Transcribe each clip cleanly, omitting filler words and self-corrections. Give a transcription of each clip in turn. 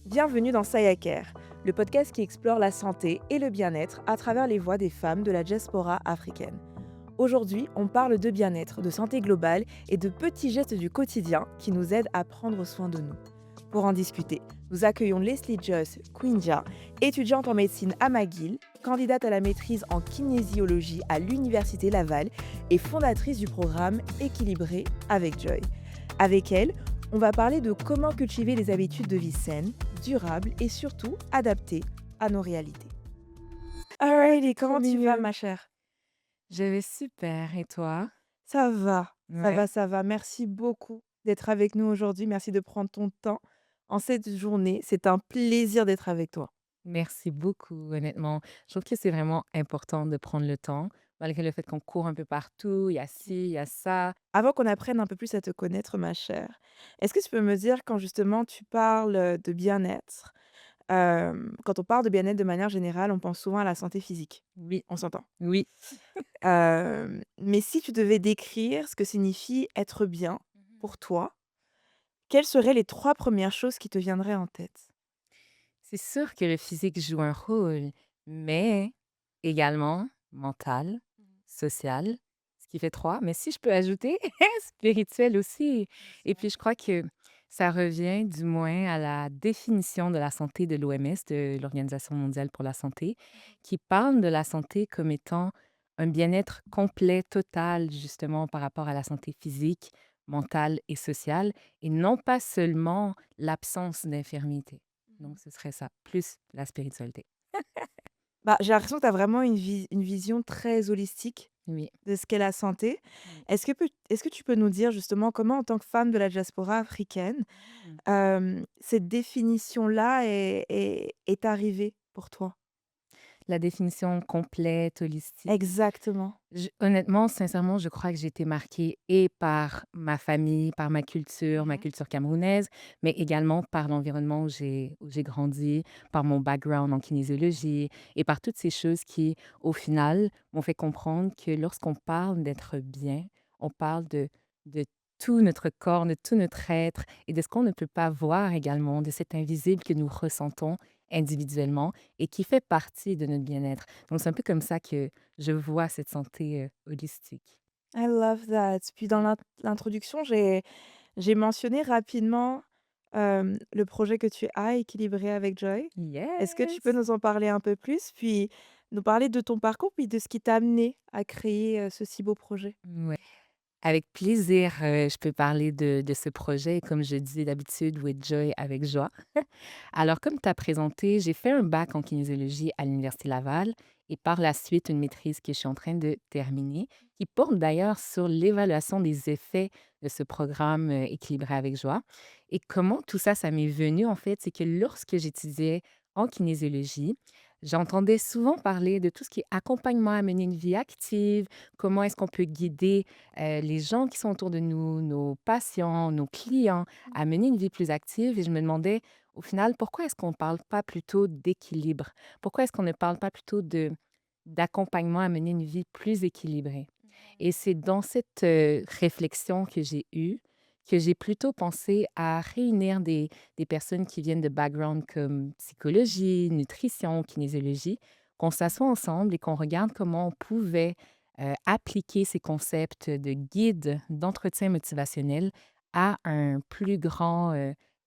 Bienvenue dans Sayacare, le podcast qui explore la santé et le bien-être à travers les voix des femmes de la diaspora africaine. Aujourd'hui, on parle de bien-être, de santé globale et de petits gestes du quotidien qui nous aident à prendre soin de nous. Pour en discuter, nous accueillons Leslie Joyce Kwinja, étudiante en médecine à McGill, candidate à la maîtrise en kinésiologie à l'Université Laval et fondatrice du programme Équilibré avec Joy. Avec elle, on va parler de comment cultiver les habitudes de vie saines, durables et surtout adaptées à nos réalités. Alrighty, Trop comment tu vas, mignon. ma chère? Je vais super et toi? Ça va, ça Ouais. va, ça va. Merci beaucoup d'être avec nous aujourd'hui. Merci de prendre ton temps en cette journée. C'est un plaisir d'être avec toi. Merci beaucoup, honnêtement. Je trouve que c'est vraiment important de prendre le temps, malgré le fait qu'on court un peu partout, il y a ci, il y a ça. Avant qu'on apprenne un peu plus à te connaître, ma chère, est-ce que tu peux me dire quand justement tu parles de bien-être, quand on parle de bien-être de manière générale, on pense souvent à la santé physique. Oui, On s'entend. oui. Mais si tu devais décrire ce que signifie être bien Mhm. pour toi, quelles seraient les 3 premières choses qui te viendraient en tête? C'est sûr que le physique joue un rôle, mais également mental, Mmh. social, ce qui fait 3. Mais si je peux ajouter, spirituel aussi. Bien Et sûr. puis, je crois que ça revient du moins à la définition de la santé de l'OMS, de l'Organisation mondiale pour la santé, Mmh. qui parle de la santé comme étant un bien-être complet, total, justement, par rapport à la santé physique, mentale et sociale, et non pas seulement l'absence d'infirmité. Mmh. Donc ce serait ça, plus la spiritualité. Bah, j'ai l'impression que tu as vraiment une vision très holistique Oui. de ce qu'est la santé. Oui. Est-ce que tu peux nous dire justement comment, en tant que femme de la diaspora africaine, Mmh. cette définition-là est arrivée pour toi? La définition complète, holistique. Exactement. Honnêtement, sincèrement, je crois que j'ai été marquée et par ma famille, par ma Mmh. culture camerounaise, mais également par l'environnement où j'ai grandi, par mon background en kinésiologie et par toutes ces choses qui, au final, m'ont fait comprendre que lorsqu'on parle d'être bien, on parle de tout notre corps, de tout notre être et de ce qu'on ne peut pas voir également, de cet invisible que nous ressentons individuellement et qui fait partie de notre bien-être. Donc, c'est un peu comme ça que je vois cette santé, holistique. I love that. Puis dans Ouais. l'introduction, j'ai mentionné rapidement, le projet que tu as, Équilibré avec Joy. Est-ce que tu peux Yes! nous en parler un peu plus? Puis nous parler de ton parcours, puis de ce qui t'a amené à créer, ce si beau projet? Ouais. Avec plaisir, je peux parler de ce projet, comme je dis d'habitude, with joy, avec joie. Alors, comme tu as présenté, j'ai fait un bac en kinésiologie à l'Université Laval et par la suite, une maîtrise que je suis en train de terminer, qui porte d'ailleurs sur l'évaluation des effets de ce programme équilibré avec joie. Et comment tout ça, ça m'est venu, en fait, c'est que lorsque j'étudiais en kinésiologie, j'entendais souvent parler de tout ce qui est accompagnement à mener une vie active, comment est-ce qu'on peut guider les gens qui sont autour de nous, nos patients, nos clients, à mener une vie plus active. Et je me demandais, au final, pourquoi est-ce qu'on ne parle pas plutôt d'équilibre? Pourquoi est-ce qu'on ne parle pas plutôt d'accompagnement à mener une vie plus équilibrée? Et c'est dans cette réflexion que j'ai eue que j'ai plutôt pensé à réunir des personnes qui viennent de backgrounds comme psychologie, nutrition, kinésiologie, qu'on s'assoit ensemble et qu'on regarde comment on pouvait appliquer ces concepts de guide, d'entretien motivationnel à un plus grand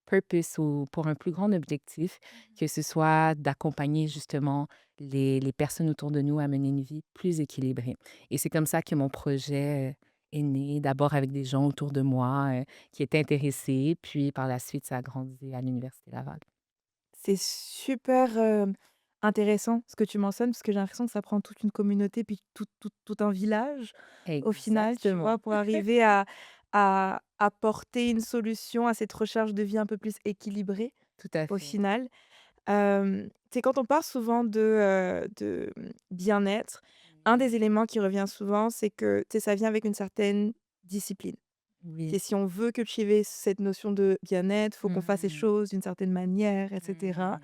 purpose ou pour un plus grand objectif, Mmh. que ce soit d'accompagner justement les personnes autour de nous à mener une vie plus équilibrée. Et c'est comme ça que mon projet est né, d'abord avec des gens autour de moi qui étaient intéressés, puis par la suite, ça a grandi à l'Université Laval. C'est super, intéressant ce que tu mentionnes, parce que j'ai l'impression que ça prend toute une communauté, puis tout un village, au final, tu Exactement, vois? Pour arriver à apporter une solution à cette recherche de vie un peu plus équilibrée, tout à au fait. final. Tu sais, quand on parle souvent de bien-être, un Mhm. des éléments qui revient souvent, c'est que, tu sais, ça vient avec une certaine discipline. Oui. C'est si on veut cultiver cette notion de bien-être, faut qu'on fasse les Mhm. choses d'une certaine manière, et cetera. Mhm.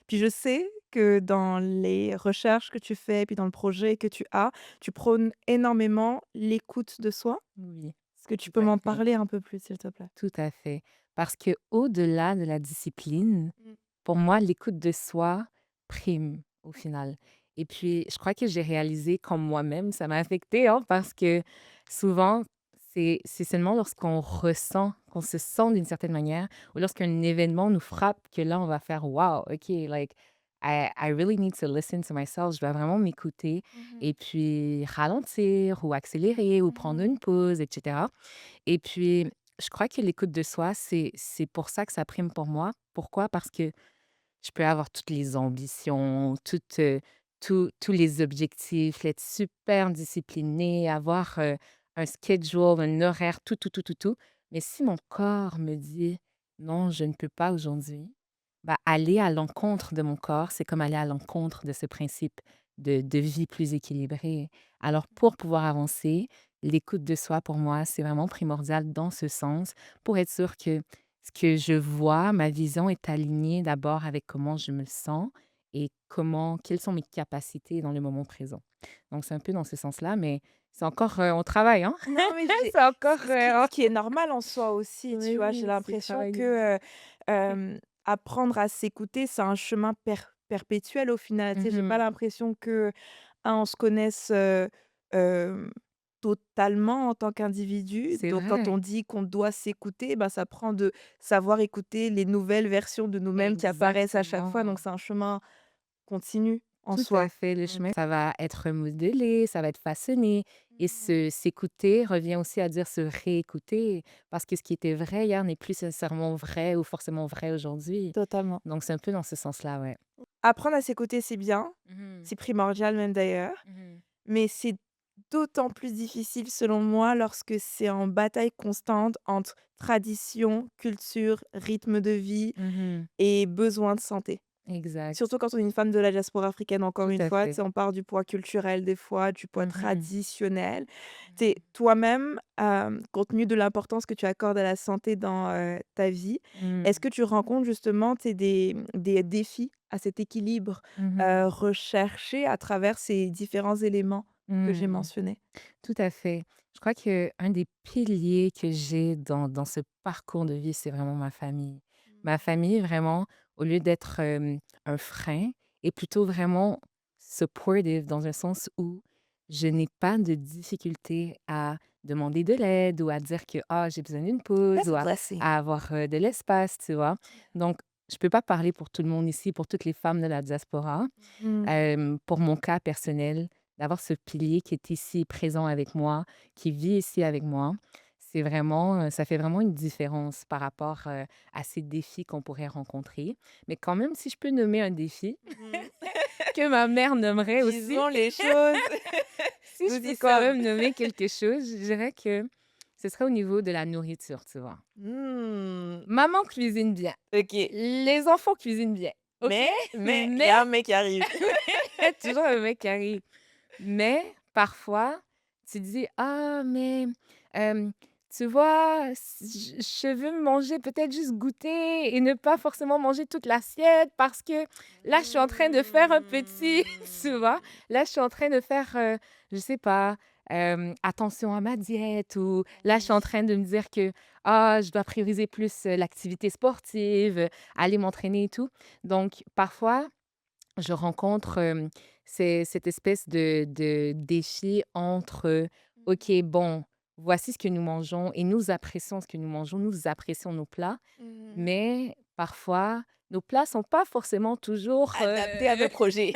Puis je sais que dans les recherches que tu fais, puis dans le projet que tu prônes énormément l'écoute de soi. Oui, Est-ce que tu tout peux à m'en fait. parler un peu plus, s'il te plaît? Tout à fait. Parce que au delà de la discipline, Mmh. pour moi, l'écoute de soi prime au final. Et puis, je crois que j'ai réalisé comme moi-même, ça m'a affectée, hein, parce que souvent, c'est seulement lorsqu'on ressent, qu'on se sent d'une certaine manière, ou lorsqu'un événement nous frappe, que là, on va faire wow, OK, like, I really need to listen to myself. Je dois vraiment m'écouter Mmh. et puis ralentir ou accélérer ou prendre Mmh. une pause, etc. Et puis, je crois que l'écoute de soi, c'est pour ça que ça prime pour moi. Pourquoi? Parce que je peux avoir toutes les ambitions, tous les objectifs, être super disciplinée, avoir, un schedule, un horaire, tout, tout, tout, tout, tout. Mais si mon corps me dit: «Non, je ne peux pas aujourd'hui», bah, aller à l'encontre de mon corps, c'est comme aller à l'encontre de ce principe de vie plus équilibrée. Alors pour pouvoir avancer, l'écoute de soi, pour moi, c'est vraiment primordial dans ce sens, pour être sûr que ce que je vois, ma vision est alignée d'abord avec comment je me sens et quelles sont mes capacités dans le moment présent. Donc c'est un peu dans ce sens-là, mais c'est encore, on travaille, hein? Non, mais j'ai C'est encore, ce qui est normal en soi aussi, tu vois? J'ai oui, c'est l'impression travailler. que, apprendre à s'écouter, c'est un chemin perpétuel au final. Tu sais, j'ai pas Mmh. l'impression que, on se connaisse, hem, totalement en tant qu'individu. C'est Donc quand vrai. on dit qu'on doit s'écouter, bah, ça prend de savoir écouter les nouvelles versions de nous-mêmes qui apparaissent à chaque fois. Donc Exactement. c'est un chemin continu en Tout à soi. fait, le Mmh. chemin, ça va être modelé, ça va être façonné et Mmh. s'écouter revient aussi à dire se réécouter parce que ce qui était vrai hier n'est plus nécessairement vrai ou forcément vrai aujourd'hui. Totalement. Donc c'est un peu dans ce sens-là, ouais. Apprendre à s'écouter, c'est bien, Mmh. c'est primordial même d'ailleurs, Mmh. mais c'est d'autant plus difficile selon moi lorsque c'est en bataille constante entre tradition, culture, rythme de vie Mmh. et besoin de santé. Exact. Surtout quand on est une femme de la diaspora africaine, encore Tout une à fois, tu fait. sais, on part du poids culturel des fois, du poids Mmh. traditionnel. Tu sais, Mmh. toi-même, compte tenu de l'importance que tu accordes à la santé dans, ta vie, est-ce Mmh. que tu rencontres justement, tu sais, des défis à cet équilibre, Mmh. recherché à travers ces différents éléments que j'ai Mmh. mentionnés? Tout à fait. Je crois qu'un des piliers que j'ai dans ce parcours de vie, c'est vraiment ma famille. Ma famille, vraiment, au lieu d'être, un frein, est plutôt vraiment supportive dans un sens où je n'ai pas de difficulté à demander de l'aide ou à dire que: «Ah, j'ai besoin d'une pause» That's ou a à blessing. avoir, de l'espace, tu vois? Donc je peux pas parler pour tout le monde ici, pour toutes les femmes de la diaspora. Mmh. Pour mon cas personnel, d'avoir ce pilier qui est ici présent avec moi, qui vit ici avec moi, c'est vraiment, ça fait vraiment une différence par rapport, à ces défis qu'on pourrait rencontrer. Mais quand même, si je peux nommer un défi Mmh. que ma mère nommerait aussi, Disons les choses. si je Nous peux y quand sommes. même nommer quelque chose, je dirais que ce serait au niveau de la nourriture, tu vois? Mmh. Maman cuisine bien, OK. les enfants cuisinent bien, OK? Mais il y Mais a un mec qui arrive. toujours un mec qui arrive. Mais parfois, tu dis: «Ah mais, hem, tu vois, je veux manger peut-être juste goûter et ne pas forcément manger toute l'assiette parce que là, je suis en train de faire un petit» tu vois? Mmh. Là, je suis en train de faire, je sais pas, attention à ma diète ou là, je suis Oui. en train de me dire que: «Ah, je dois prioriser plus, l'activité sportive, aller m'entraîner et tout». Donc parfois je rencontre, cette espèce de défi entre, OK, bon, voici ce que nous mangeons et nous apprécions ce que nous mangeons, nous apprécions nos plats, Mmh. mais parfois, nos plats sont pas forcément toujours, Adapté à nos projets.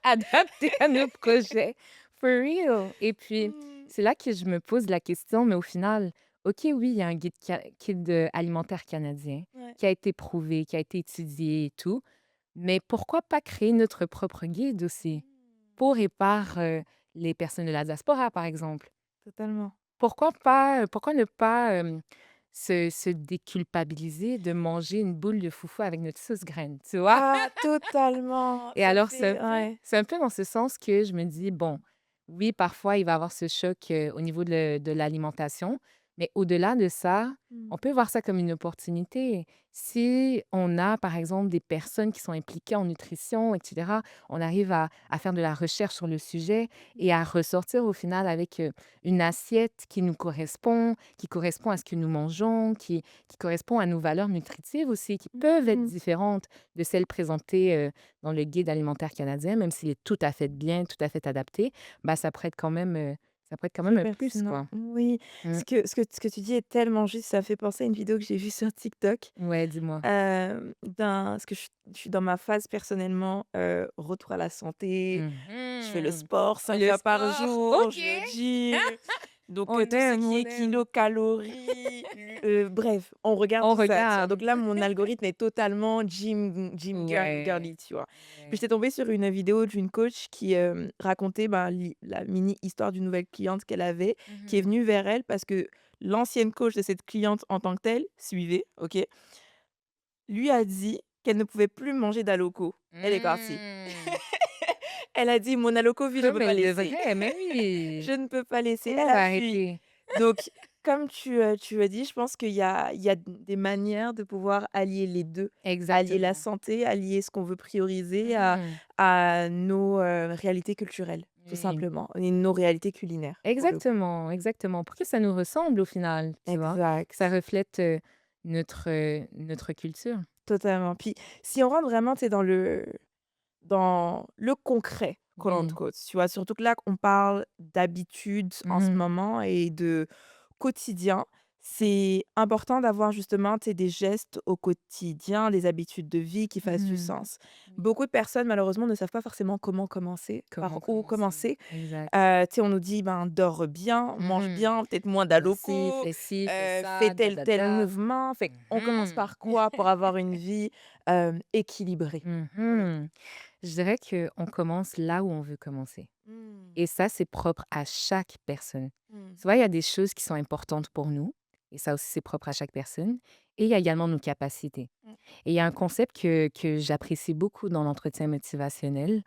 adaptés à nos projets. For real. Et puis, Mmh. c'est là que je me pose la question, mais au final, OK, oui, il y a un guide, alimentaire canadien Ouais. qui a été prouvé, qui a été étudié et tout, mais pourquoi pas créer notre propre guide aussi? Pour et par, les personnes de la diaspora, par exemple. Totalement. Pourquoi pas, pourquoi ne pas, se déculpabiliser de manger une boule de foufou avec notre sauce graine, tu vois? Ah, totalement! Et Ça alors fait ouais. c'est un peu dans ce sens que je me dis: «Bon, oui, parfois, il va y avoir ce choc, au niveau de l'alimentation, Mais au-delà de ça, Mmh. on peut voir ça comme une opportunité. Si on a, par exemple, des personnes qui sont impliquées en nutrition, et cetera, on arrive à faire de la recherche sur le sujet et à ressortir au final avec, une assiette qui correspond à ce que nous mangeons, qui correspond à nos valeurs nutritives aussi, qui peuvent être Mmh. différentes de celles présentées, dans le guide alimentaire canadien, même s'il est tout à fait bien, tout à fait adapté, bah, ça pourrait être quand même Plus un plus, pertinent. quoi. Oui, Mmh. ce que tu dis est tellement juste, ça fait penser à une vidéo que j'ai vue sur TikTok, Ouais, dis-moi. d'un parce que je suis dans ma phase personnellement, retour à la santé. Je fais le Mmh. sport 5 Le fois par sport, jour, je OK. vais au gym, donc On tout ce aime, qui on est aime. kilocalories, bref, on regarde On tout ça, tu vois? Donc regarde. là, mon algorithme est totalement Ouais, girly, tu vois? Puis ouais. j'étais tombée sur une vidéo d'une coach qui, racontait, ben, la mini histoire d'une nouvelle cliente qu'elle avait, qui est Mmh. venue vers elle parce que l'ancienne coach de cette cliente en tant que telle, suivait, OK, lui a dit qu'elle ne pouvait plus manger d'Aloco. Elle est partie. Mmh. Elle a dit: «Mon Alocovie, je ne peux Comme pas elle laisser. devrait, mais oui. Je ne peux pas laisser». On Elle a va fui. arrêter. Donc comme tu as dit, je pense qu'il y a des manières de pouvoir allier les 2, allier la Exactement. santé, allier ce qu'on veut prioriser Mmh. à nos, réalités culturelles, tout Oui. simplement et nos réalités culinaires, pour le coup. Exactement, exactement. Pour que ça nous ressemble au final, tu vois? Ça Exact. reflète, notre culture. Totalement. Puis si on rentre vraiment, tu sais, dans le concret, quote Oui. unquote, tu vois? Surtout que là, on parle d'habitudes en ce Mmh. moment et de quotidien. C'est important d'avoir justement, tu sais, des gestes au quotidien, des habitudes de vie qui fassent du Mmh. sens. Oui. Beaucoup de personnes, malheureusement, ne savent pas forcément comment commencer, Comment par où commencer? commencer. Exact. Tu sais, on nous dit: «Ben, dors bien, mange Mmh. bien, peut-être moins Fais-ci, d'allocos, fais-ci, fais fais ça, da tel da tel da. mouvement». Fait qu'on commence Mmh par quoi pour avoir une vie, équilibrée, pour le coup? mh. Je dirais qu'on commence là où on veut commencer Mmh. et ça, c'est propre à chaque personne. Mmh. Tu vois, il y a des choses qui sont importantes pour nous et ça aussi, c'est propre à chaque personne et il y a également nos capacités Mmh. et il y a un concept que j'apprécie beaucoup dans l'entretien motivationnel,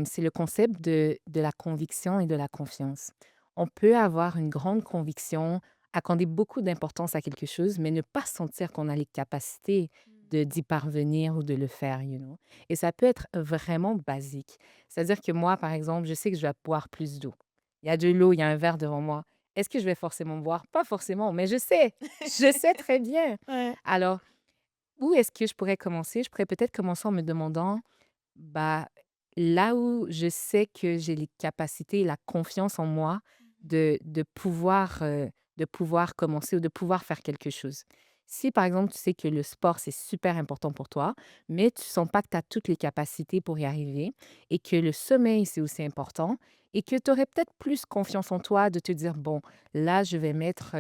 c'est le concept de la conviction et de la confiance. On peut avoir une grande conviction, accorder beaucoup d'importance à quelque chose, mais ne pas sentir qu'on a les capacités Mmh. de d'y parvenir ou de le faire, you know? Et ça peut être vraiment basique. C'est-à-dire que moi, par exemple, je sais que je dois boire plus d'eau. Il y a de l'eau, il y a un verre devant moi. Est-ce que je vais forcément boire? Pas forcément, mais je sais très bien. Ouais. Alors, où est-ce que je pourrais commencer? Je pourrais peut-être commencer en me demandant, bah, là où je sais que j'ai les capacités et la confiance en moi Mmh. de pouvoir commencer ou de pouvoir faire quelque chose. Si, par exemple, tu sais que le sport, c'est super important pour toi, mais tu sens pas que tu as toutes les capacités pour y arriver et que le sommeil, c'est aussi important et que tu aurais peut-être plus confiance en toi de te dire: «Bon, là, je vais mettre,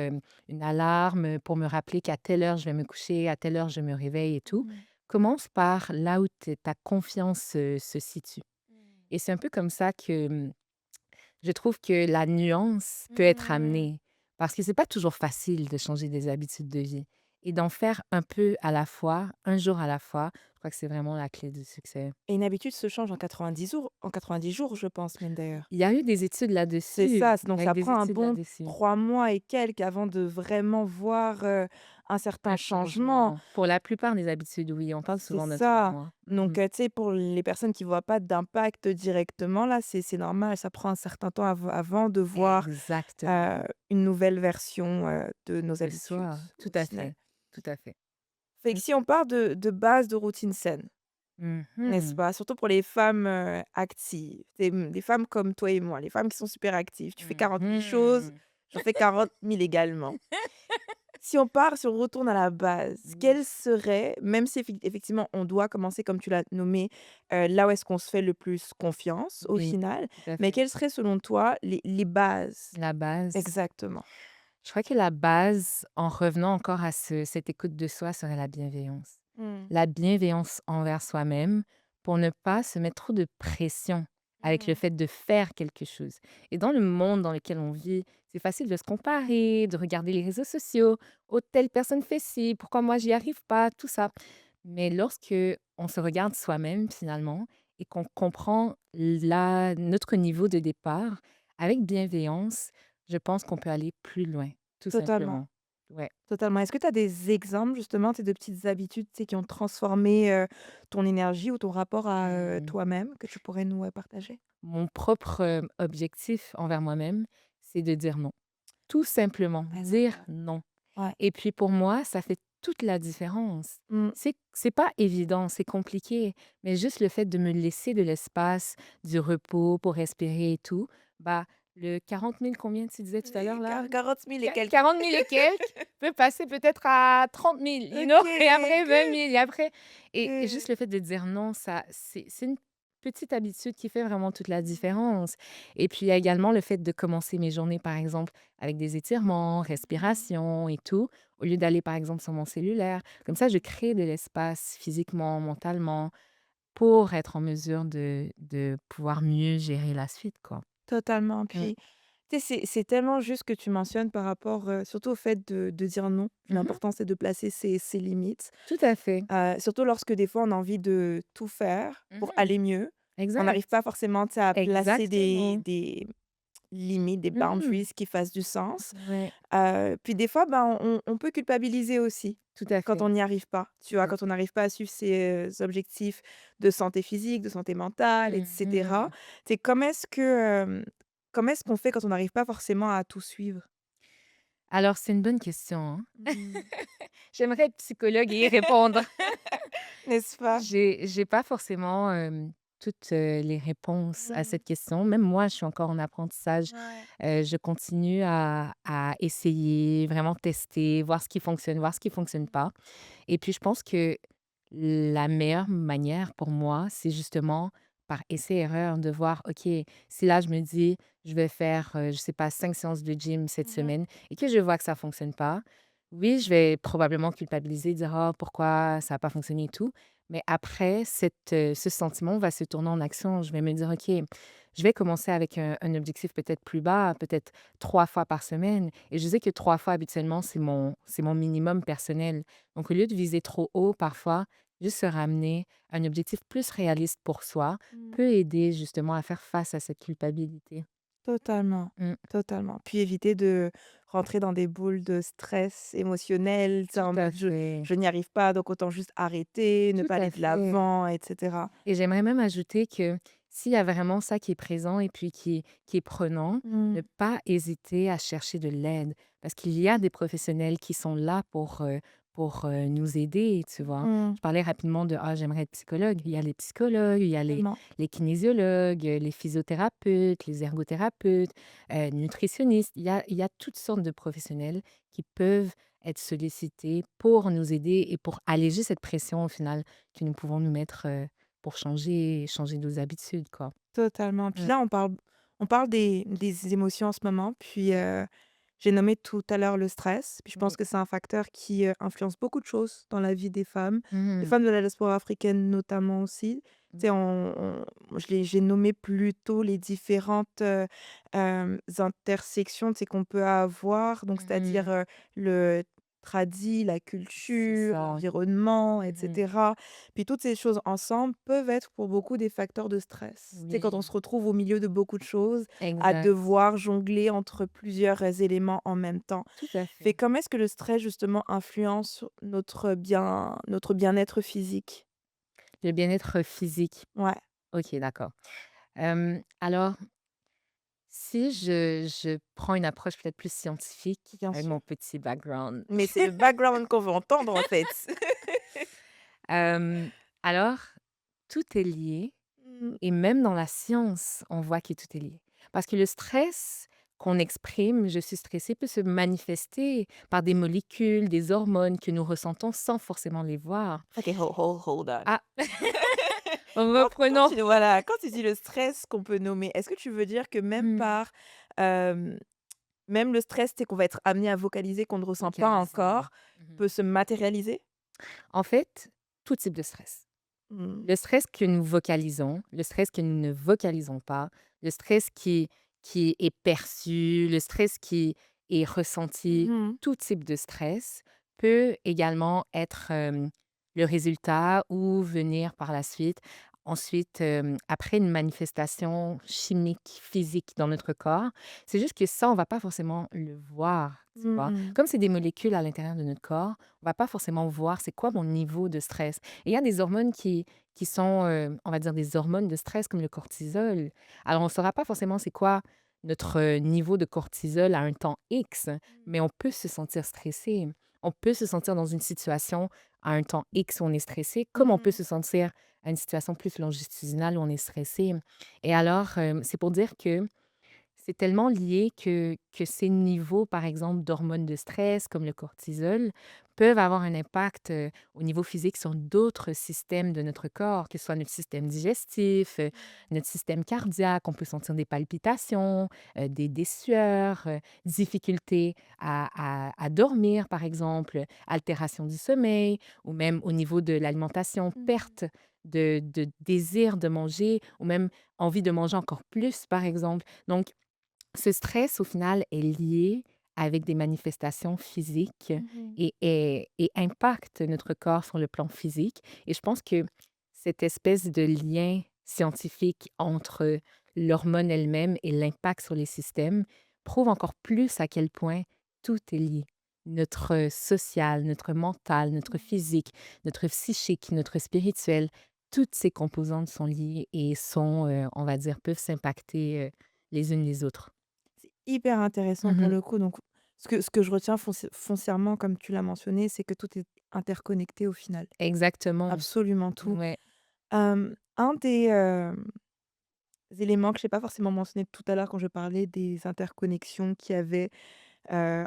une alarme, pour me rappeler qu'à telle heure, je vais me coucher, à telle heure, je me réveille et tout». Mmh. Commence par là où ta confiance se situe Mmh. et c'est un peu comme ça que, je trouve que la nuance peut être Mmh. amenée parce que c'est pas toujours facile de changer des habitudes de vie et d'en faire un peu à la fois, un jour à la fois, je crois que c'est vraiment la clé du succès. Et une habitude se change en 90 jours, je pense même d'ailleurs. Il y a eu des études C'est là-dessus. ça, Il donc y a eu ça des prend un études bon là-dessus. 3 mois et quelques avant de vraiment voir, un certain Un changement. changement. Pour la plupart des habitudes, oui, on parle C'est souvent de 3 ça. mois. Donc, tu sais, pour les personnes qui voient pas d'impact directement, là, c'est normal, ça prend un certain temps avant de voir, Exactement. heu, une nouvelle version, de nos De habitudes, soi, tout au à final. fait, tout à fait. Fait que Mmh. si on part de base de routine saine, n'est-ce Mmh. pas? Surtout pour les femmes, actives, des femmes comme toi et moi, les femmes qui sont super actives. Tu fais 40 000 choses, Mmh. j'en fais 40 000 également. Si on retourne à la base, Oui, quelles seraient, même si effectivement on doit commencer comme tu l'as nommé, là où est-ce qu'on se fait le plus confiance au oui, final, tout à mais fait. quelles seraient selon toi les bases? La base, Exactement. je crois que la base, en revenant encore à cette écoute de soi, serait la bienveillance. Mmh. La bienveillance envers soi-même pour ne pas se mettre trop de pression avec le Mmh. fait de faire quelque chose. Et dans le monde dans lequel on vit, c'est facile de se comparer, de regarder les réseaux sociaux. Oh, telle personne fait ci, pourquoi moi j'y arrive pas, tout ça. Mais lorsque on se regarde soi-même finalement et qu'on comprend notre niveau de départ avec bienveillance, je pense qu'on peut aller plus loin. tout totalement, simplement. Ouais. totalement. Est-ce que tu as des exemples justement, tu de petites habitudes, tu sais, qui ont transformé, ton énergie ou ton rapport à, Mmh. toi-même que tu pourrais nous, partager? Mon propre, objectif envers moi-même, c'est de dire non. Tout simplement, Très dire important. non. Ouais. Et puis pour moi, ça fait toute la différence. Mmh. C'est pas évident, c'est compliqué, mais juste le fait de me laisser de l'espace, du repos pour respirer et tout, bah, le 40 000 combien tu disais tout à l'heure là? 40 000 et quelques. 40 000 et quelques peut passer peut-être à 30 000, et OK, après 20 good, 000 et après et juste good. le fait de dire non, ça c'est une petite habitude qui fait vraiment toute la différence et puis il y a également le fait de commencer mes journées, par exemple, avec des étirements, Mmh. respiration et tout, au lieu d'aller, par exemple, sur mon cellulaire. Comme ça, je crée de l'espace physiquement, mentalement, pour être en mesure de pouvoir mieux gérer la suite, quoi. Totalement. Mmh. Puis, tu sais, c'est tellement juste ce que tu mentionnes par rapport, surtout au fait de dire non. Mmh. L'important, c'est de placer ses limites, Tout à fait. surtout lorsque des fois on a envie de tout faire pour Mmh. aller mieux. On n'arrive Exact. pas forcément, tu sais, à placer des Exactement. des limites, des Mmh. boundaries qui fassent du sens. Ouais, Puis des fois, ben, on peut culpabiliser aussi tout à quand fait. on n'y arrive pas, tu vois? Mmh. Quand on n'arrive pas à suivre ses, objectifs de santé physique, de santé mentale et cetera. Mmh. C'est comment est-ce qu'on fait quand on n'arrive pas forcément à tout suivre? Alors c'est une bonne question, hein. Mmh. J'aimerais être psychologue et y répondre. N'est-ce pas? J'ai pas forcément, toutes, les réponses à Mmh. cette question. Même moi, je suis encore en apprentissage. Ouais. Je continue à essayer, vraiment tester, voir ce qui fonctionne, voir ce qui fonctionne pas. Et puis je pense que la meilleure manière pour moi, c'est justement par essai-erreur de voir, OK, si là je me dis: «Je vais faire, je sais pas, 5 séances de gym cette Mmh mh. semaine» et que je vois que ça fonctionne pas, oui, je vais probablement culpabiliser, dire: «Ah, pourquoi ça a pas fonctionné et tout». Mais après, ce sentiment va se tourner en action. Je vais me dire: «OK, je vais commencer avec un objectif peut-être plus bas, peut-être 3 fois par semaine» et je sais que 3 fois habituellement, c'est mon minimum personnel. Donc au lieu de viser trop haut parfois, juste se ramener à un objectif plus réaliste pour soi Mmh. peut aider justement à faire face à cette culpabilité. Totalement, Mmh, totalement. Puis éviter de rentrer dans des boules de stress émotionnel, tu sais, tout en à mode: «Je fait, je n'y arrive pas, donc autant juste arrêter, ne tout pas aller à de fait. l'avant» et cetera. Et j'aimerais même ajouter que s'il y a vraiment ça qui est présent et puis qui est prenant, ne Mmh. pas hésiter à chercher de l'aide. Parce qu'il y a des professionnels qui sont là pour nous aider, tu vois. Mmh. Je parlais rapidement de ah, j'aimerais être psychologue. Il y a les psychologues, il y a Tellement. les kinésiologues, les physiothérapeutes, les ergothérapeutes, nutritionnistes. Il y a toutes sortes de professionnels qui peuvent être sollicités pour nous aider et pour alléger cette pression au final que nous pouvons nous mettre pour changer nos habitudes, quoi. Totalement. Puis Mmh. là, on parle des émotions en ce moment, puis, j'ai nommé tout à l'heure le stress, puis je pense Oui. que c'est un facteur qui, influence beaucoup de choses dans la vie des Mmh. femmes de la diaspora africaine notamment aussi. Tu sais, Oui. j'ai nommé plutôt les différentes, intersections, tu sais, qu'on peut avoir, donc c'est-à-dire, Mmh. le tradi, la C'est culture, ça. l'environnement et Mmh. cetera. Puis toutes ces choses ensemble peuvent être pour beaucoup des facteurs de stress. Tu sais, quand on Oui, se retrouve au milieu de beaucoup de choses, à exact. devoir jongler entre plusieurs, éléments en même temps. Tout à Fait fait. comment est-ce que le stress justement influence notre bien-être physique? Le bien-être physique. Ouais, OK, d'accord. Alors, si je prends une approche peut-être plus scientifique bien avec sûr. mon petit background. Mais c'est le background qu'on veut entendre en fait. Hem, alors, tout est lié. Mmh. Et même dans la science, on voit que tout est lié. Parce que le stress qu'on exprime, «je suis stressé», peut se manifester par des molécules, des hormones que nous ressentons sans forcément les voir. OK, hold on. Ah, Quand reprenons. tu voilà, quand tu dis le stress qu'on peut nommer, est-ce que tu veux dire que Mmh. hem, même le stress, tu sais, qu'on va être amené à vocaliser, qu'on ne ressent pas Vocaliser. encore, Mmh. peut se matérialiser? En fait, tout type de stress. Mmh. Le stress que nous vocalisons, le stress que nous ne vocalisons pas, le stress qui est perçu, le stress qui est ressenti, Mmh. tout type de stress peut également être, le résultat ou venir par la suite ensuite, après une manifestation chimique, physique dans notre corps. C'est juste que ça, on va pas forcément le voir tu vois? Mmh. Comme c'est des molécules à l'intérieur de notre corps, on va pas forcément voir c'est quoi mon niveau de stress. Et il y a des hormones qui sont, on va dire des hormones de stress comme le cortisol. Alors on saura pas forcément c'est quoi notre, niveau de cortisol à un temps X, mais on peut se sentir stressé. On peut se sentir dans une situation à un temps X où on est stressé, comme on peut Mmh. se sentir à une situation plus longitudinale où on est stressé. Et alors, c'est pour dire que c'est tellement lié que ces niveaux, par exemple, d'hormones de stress, comme le cortisol, peuvent avoir un impact, au niveau physique sur d'autres systèmes de notre corps, que ce soit notre système digestif, notre système cardiaque. On peut sentir des palpitations, des sueurs, difficultés à dormir, par exemple, altération du sommeil ou même au niveau de l'alimentation, Mmh. perte de désir de manger ou même envie de manger encore plus, par exemple. Donc ce stress, au final, est lié avec des manifestations physiques Mmh. et impacte notre corps sur le plan physique. Et je pense que cette espèce de lien scientifique entre l'hormone elle-même et l'impact sur les systèmes prouve encore plus à quel point tout est lié. Notre social, notre mental, notre physique, notre psychique, notre spirituel, toutes ces composantes sont liées et sont, on va dire, peuvent s'impacter les unes les autres. C'est hyper intéressant pour Mmh. le coup, donc ce que je retiens foncièrement, comme tu l'as mentionné, c'est que tout est interconnecté au final. Exactement. Absolument tout. Ouais. Un des, éléments que j'ai pas forcément mentionné tout à l'heure quand je parlais des interconnexions qu'il y avait,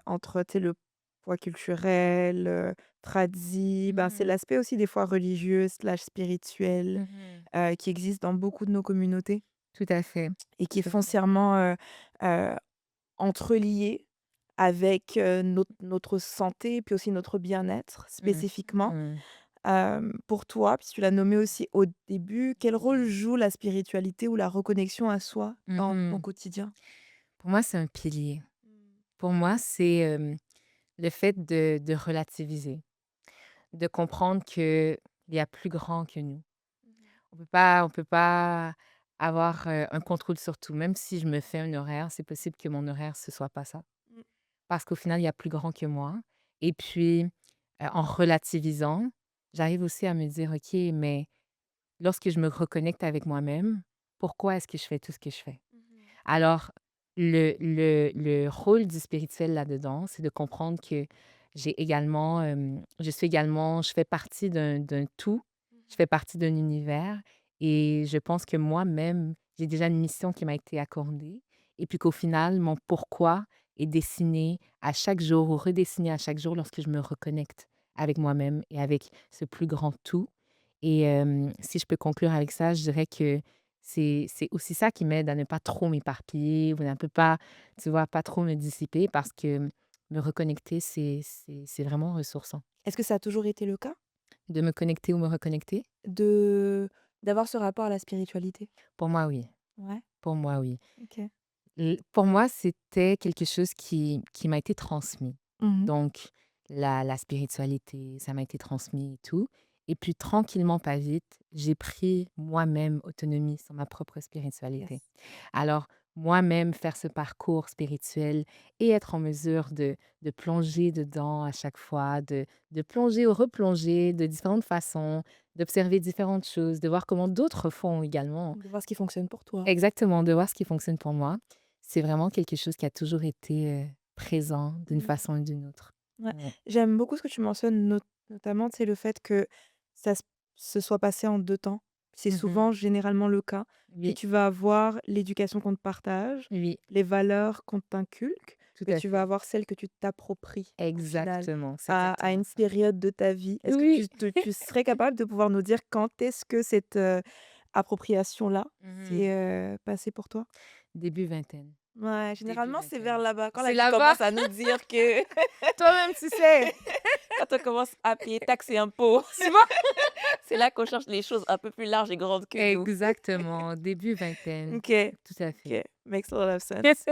entre, tu sais, le poids culturel, tradi, ben, c'est Mmh. l'aspect aussi des fois religieux/spirituel, Mmh. qui existe dans beaucoup de nos communautés Tout à fait, et qui tout est à fait. foncièrement, heu, entrelié avec, notre santé, puis aussi notre bien-être Mmh. spécifiquement. Mmh. Pour toi, puisque tu l'as nommé aussi au début, quel rôle joue la spiritualité ou la reconnexion à soi dans ton Mmh. quotidien? Pour moi, c'est un pilier. Mmh. Pour moi, c'est, le fait de relativiser, de comprendre qu'il y a plus grand que nous. Mmh. On peut pas avoir, un contrôle sur tout. Même si je me fais un horaire, c'est possible que mon horaire, ce soit pas ça. Mmh. Parce qu'au final, il y a plus grand que moi et puis, en relativisant, j'arrive aussi à me dire: «OK, mais lorsque je me reconnecte avec moi-même, pourquoi est-ce que je fais tout ce que je fais?» Mmh. Alors, le rôle du spirituel là-dedans, c'est de comprendre que j'ai également, je fais partie d'un tout, je Mmh. fais partie d'un univers et je pense que moi-même, j'ai déjà une mission qui m'a été accordée et puis qu'au final, mon pourquoi est dessiné à chaque jour ou redessiné à chaque jour lorsque je me reconnecte avec moi-même et avec ce plus grand tout. Et si je peux conclure avec ça, je dirais que c'est aussi ça qui m'aide à ne pas trop m'éparpiller ou à ne pas, tu vois, pas trop me dissiper parce que me reconnecter, c'est vraiment ressourçant. Est-ce que ça a toujours été le cas De me connecter ou me reconnecter? de d'avoir ce rapport à la spiritualité? Pour moi, oui. Ouais, Pour moi, oui. OK. Pour moi, c'était quelque chose qui m'a été transmis. Mmh. Donc, la spiritualité, ça m'a été transmis et tout. Et puis, tranquillement, pas vite, j'ai pris moi-même autonomie sur ma propre spiritualité. Yes. Alors, moi-même, faire ce parcours spirituel et être en mesure de plonger dedans à chaque fois, de plonger ou replonger de différentes façons, d'observer différentes choses, de voir comment d'autres font également. De voir ce qui fonctionne pour toi. Exactement, de voir ce qui fonctionne pour moi. C'est vraiment quelque chose qui a toujours été, présent d'une Mmh. façon ou d'une autre. Ouais. Ouais. J'aime beaucoup ce que tu mentionnes, notamment, c'est le fait que ça se soit passé en 2 temps. C'est Mmh. souvent généralement le cas. Puis Oui, tu vas avoir l'éducation qu'on te partage, oui, les valeurs qu'on t'inculque, tout puis à tu vas fait. avoir celles que tu t'appropries au final Exactement, c'est à exactement une ça. période de ta vie. Est-ce que Oui. tu serais capable de pouvoir nous dire quand est-ce que cette, appropriation-là Mmh. s'est, passée pour toi? Début vingtaine, Ouais, début généralement, c'est vers vingtaine. là-bas, quand la C'est vie là-bas? commence à nous dire que Toi-même, tu sais, quand on commence à payer taxes et impôts, tu vois? c'est là qu'on cherche les choses un peu plus larges et grandes que nous. Exactement, début vingtaine, OK, tout à fait. OK, makes a lot of sense.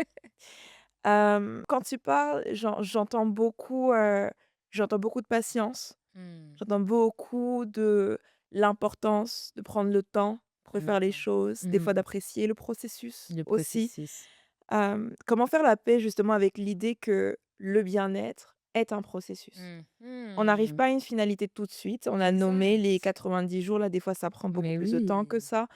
Quand tu parles, j'entends beaucoup de patience, Mmh. j'entends beaucoup de l'importance de prendre le temps de Prendre le faire les temps. choses, des Mmh. fois d'apprécier le processus Le aussi. processus. Comment faire la paix justement avec l'idée que le bien-être est un processus. On n'arrive Mhm. pas à une finalité tout de suite. On a nommé les Exact. 90 jours, là, des fois, ça prend beaucoup Mais plus de temps que oui. ça.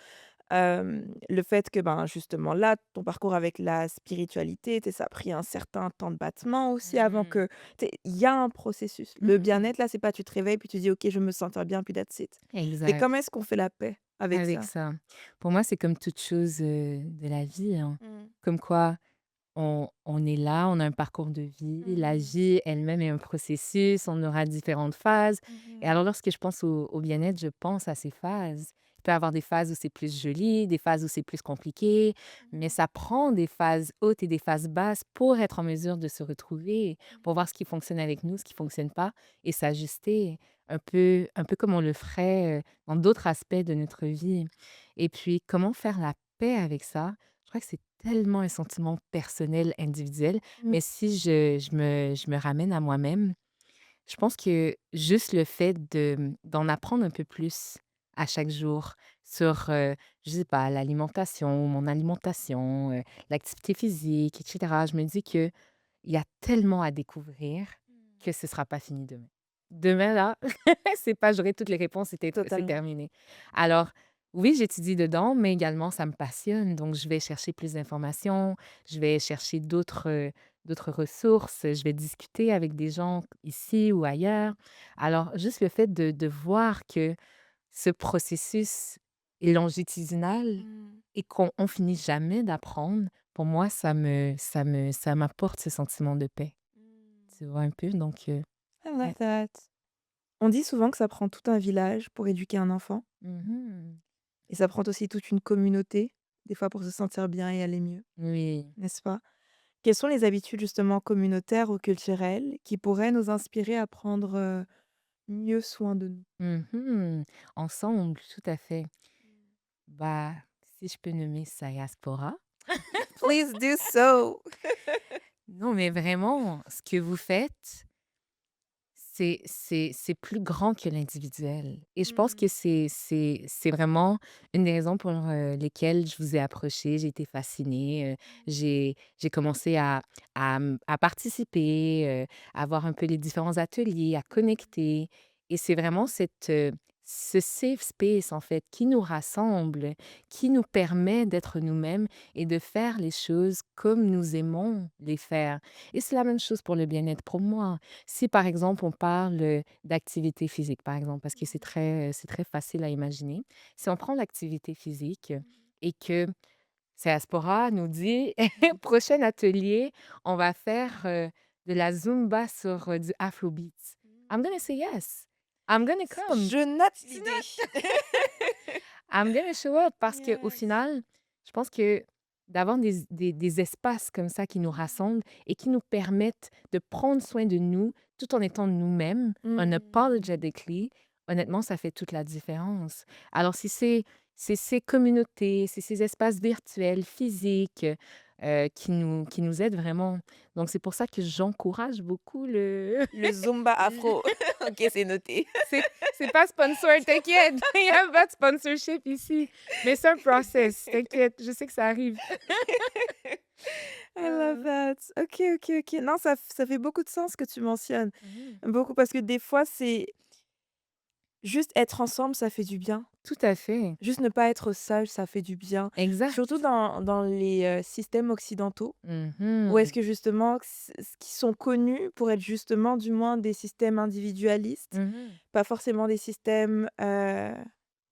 Le fait que, ben, justement, là, ton parcours avec la spiritualité, tu sais, ça a pris un certain temps de battement aussi avant Mhm. que tu sais, il y a un processus. Le Mhm. bien-être, là, c'est pas tu te réveilles puis tu dis: «OK, je me sens bien, puis that's it». Mais Exact. comment est-ce qu'on fait la paix avec Avec ça? ça. Pour moi, c'est comme toute chose de la vie, hein. Mmh. Comme quoi, on est là, on a un parcours de vie. La Mmh. vie elle-même est un processus, on aura différentes phases. Et Mmh. alors, lorsque je pense au bien-être, je pense à ces phases. Il peut y avoir des phases où c'est plus joli, des phases où c'est plus compliqué, mais Mmh. ça prend des phases hautes et des phases basses pour être en mesure de se retrouver, pour Mmh. voir ce qui fonctionne avec nous, ce qui fonctionne pas et s'ajuster un peu comme on le ferait dans d'autres aspects de notre vie. Et puis, comment faire la paix avec ça? Je crois que c'est tellement un sentiment personnel, individuel, Mmh. mais si je me ramène à moi-même, je pense que juste le fait d'en apprendre un peu plus à chaque jour sur, je sais pas, l'alimentation, mon alimentation, l'activité physique et cetera, je me dis qu'il y a tellement à découvrir que ce sera pas fini demain. Demain, là, c'est pas j'aurai toutes les réponses, c'est Totalement. terminé. Alors, oui, j'étudie dedans, mais également ça me passionne, donc je vais chercher plus d'informations, je vais chercher d'autres ressources, je vais discuter avec des gens ici ou ailleurs. Alors, juste le fait de voir que ce processus est longitudinal Mmh. et qu'on finit jamais d'apprendre, pour moi, ça m'apporte ce sentiment de paix. Mmh. Tu vois un peu? Donc, I love ouais. that. On dit souvent que ça prend tout un village pour éduquer un enfant Mmh. et ça prend aussi toute une communauté, des fois pour se sentir bien et aller mieux, Oui. n'est-ce pas? Quelles sont les habitudes justement communautaires ou culturelles qui pourraient nous inspirer à prendre, mieux soin de nous? Mmh. Ensemble, tout à fait. Bah, si je peux nommer Sayaspora. Please do so. Non, mais vraiment, ce que vous faites, c'est plus grand que l'individuel et je pense que Mmh. c'est vraiment une des raisons pour, lesquelles je vous ai approché. J'ai été fascinée, j'ai commencé à participer, à voir un peu les différents ateliers, à connecter et c'est vraiment ce safe space, en fait, qui nous rassemble, qui nous permet d'être nous-mêmes et de faire les choses comme nous aimons les faire et c'est la même chose pour le bien-être pour moi. Si, par exemple, on parle, d'activité physique, par exemple, parce que Mmh. c'est très facile à imaginer. Si on prend l'activité physique et que Diaspora nous dit: Mmh. «Prochain atelier, on va faire, de la zumba sur, du afrobeat». I'm gonna say yes. I'm gonna come. Je note Tu l'idée. notes? I'm gonna show up parce qu'au Yes. final, je pense que d'avoir des espaces comme ça qui nous rassemblent et qui nous permettent de prendre soin de nous tout en étant nous-mêmes, Mmh. unapologetically, honnêtement, ça fait toute la différence. Alors si c'est ces communautés, c'est ces espaces virtuels, physiques, qui nous aident vraiment. Donc c'est pour ça que j'encourage beaucoup le Le Zumba le afro. OK, c'est noté. c'est pas sponsor, t'inquiète, il y a pas de sponsorship ici, mais c'est un process, t'inquiète, je sais que ça arrive. I love Heu, that. OK, OK, OK. Non, ça fait beaucoup de sens ce que tu mentionnes. mmh Beaucoup parce que des fois, c'est juste être ensemble, ça fait du bien. Tout à fait, Juste ne pas être seul, ça fait du bien. Surtout exact. dans les, systèmes occidentaux où est-ce Mmh que justement qui sont connus pour être justement du moins des systèmes individualistes, mh. pas forcément des systèmes,